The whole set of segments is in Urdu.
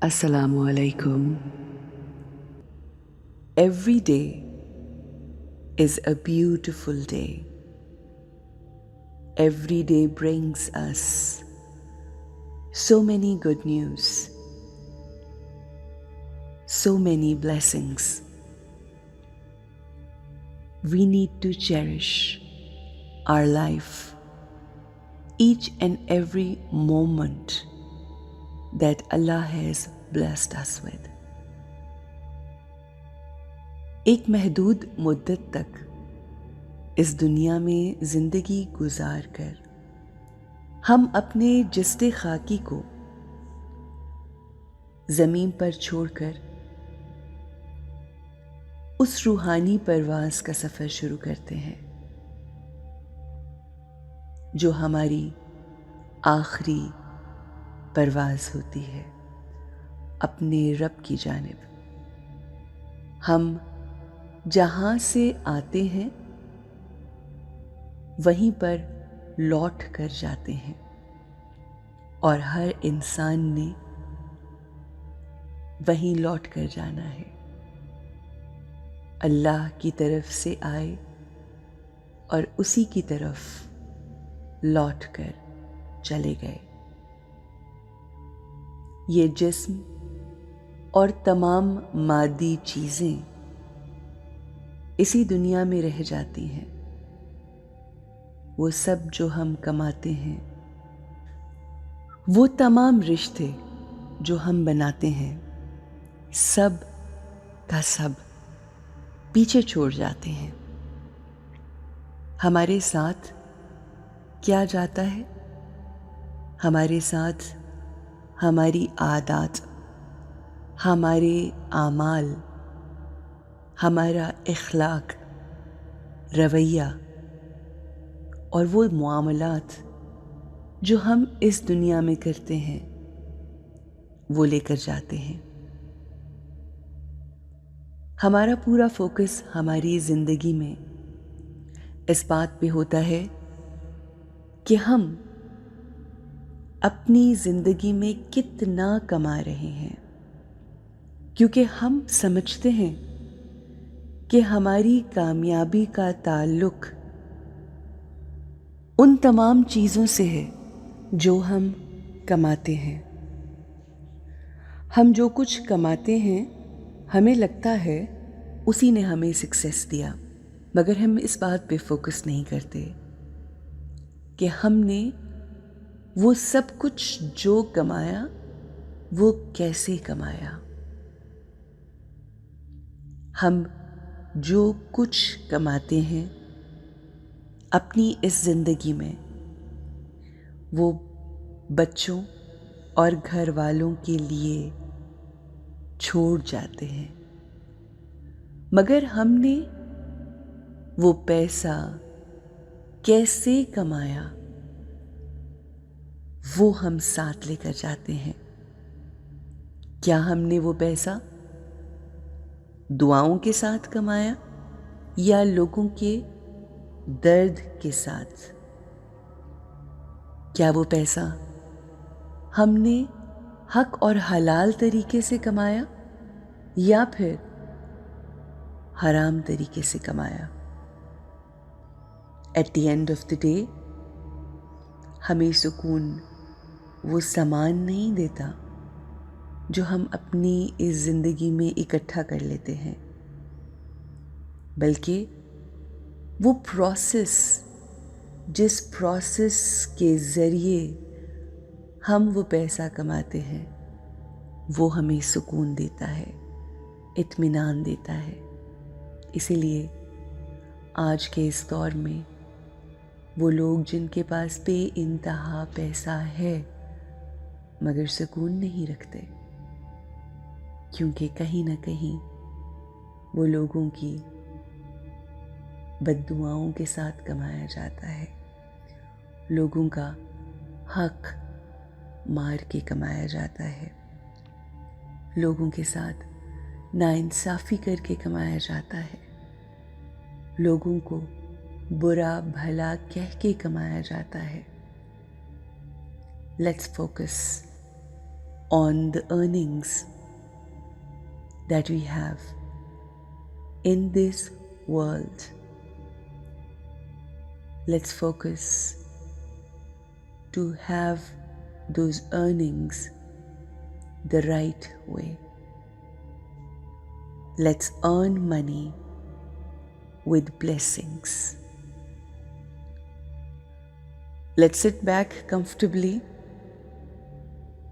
Assalamu alaikum. Every day is a beautiful day. Every day brings us so many good news, so many blessings. We need to cherish our life, each and every moment that Allah has blessed us with. ایک محدود مدت تک اس دنیا میں زندگی گزار کر ہم اپنے جسد خاکی کو زمین پر چھوڑ کر اس روحانی پرواز کا سفر شروع کرتے ہیں جو ہماری آخری پرواز ہوتی ہے اپنے رب کی جانب. ہم جہاں سے آتے ہیں وہیں پر لوٹ کر جاتے ہیں اور ہر انسان نے وہیں لوٹ کر جانا ہے. اللہ کی طرف سے آئے اور اسی کی طرف لوٹ کر چلے گئے. یہ جسم اور تمام مادی چیزیں اسی دنیا میں رہ جاتی ہیں. وہ سب جو ہم کماتے ہیں، وہ تمام رشتے جو ہم بناتے ہیں، سب کا سب پیچھے چھوڑ جاتے ہیں. ہمارے ساتھ کیا جاتا ہے؟ ہمارے ساتھ ہماری عادات، ہمارے اعمال، ہمارا اخلاق، رویہ اور وہ معاملات جو ہم اس دنیا میں کرتے ہیں وہ لے کر جاتے ہیں. ہمارا پورا فوکس ہماری زندگی میں اس بات پہ ہوتا ہے کہ ہم اپنی زندگی میں کتنا کما رہے ہیں، کیونکہ ہم سمجھتے ہیں کہ ہماری کامیابی کا تعلق ان تمام چیزوں سے ہے جو ہم کماتے ہیں. ہم جو کچھ کماتے ہیں ہمیں لگتا ہے اسی نے ہمیں سکسیس دیا، مگر ہم اس بات پہ فوکس نہیں کرتے کہ ہم نے وہ سب کچھ جو کمایا وہ کیسے کمایا. ہم جو کچھ کماتے ہیں اپنی اس زندگی میں وہ بچوں اور گھر والوں کے لیے چھوڑ جاتے ہیں، مگر ہم نے وہ پیسہ کیسے کمایا وہ ہم ساتھ لے کر جاتے ہیں. کیا ہم نے وہ پیسہ دعاؤں کے ساتھ کمایا یا لوگوں کے درد کے ساتھ؟ کیا وہ پیسہ ہم نے حق اور حلال طریقے سے کمایا یا پھر حرام طریقے سے کمایا؟ At the end of the day ہمیں سکون وہ سامان نہیں دیتا جو ہم اپنی اس زندگی میں اکٹھا کر لیتے ہیں، بلکہ وہ پروسیس، جس پروسیس کے ذریعے ہم وہ پیسہ کماتے ہیں وہ ہمیں سکون دیتا ہے، اطمینان دیتا ہے. اسی لیے آج کے اس دور میں وہ لوگ جن کے پاس بے انتہا پیسہ ہے مگر سکون نہیں رکھتے، کیونکہ کہیں نہ کہیں وہ لوگوں کی بد دعاؤں کے ساتھ کمایا جاتا ہے، لوگوں کا حق مار کے کمایا جاتا ہے، لوگوں کے ساتھ ناانصافی کر کے کمایا جاتا ہے، لوگوں کو برا بھلا کہہ کے کمایا جاتا ہے. Let's focus on the earnings that we have in this world. Let's focus to have those earnings the right way. Let's earn money with blessings. Let's sit back comfortably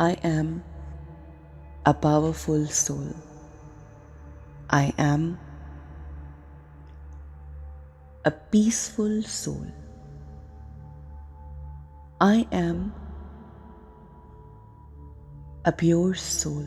I am a powerful soul. I am a peaceful soul. I am a pure soul.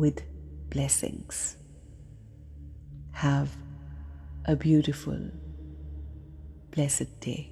with blessings. Have a beautiful, blessed day.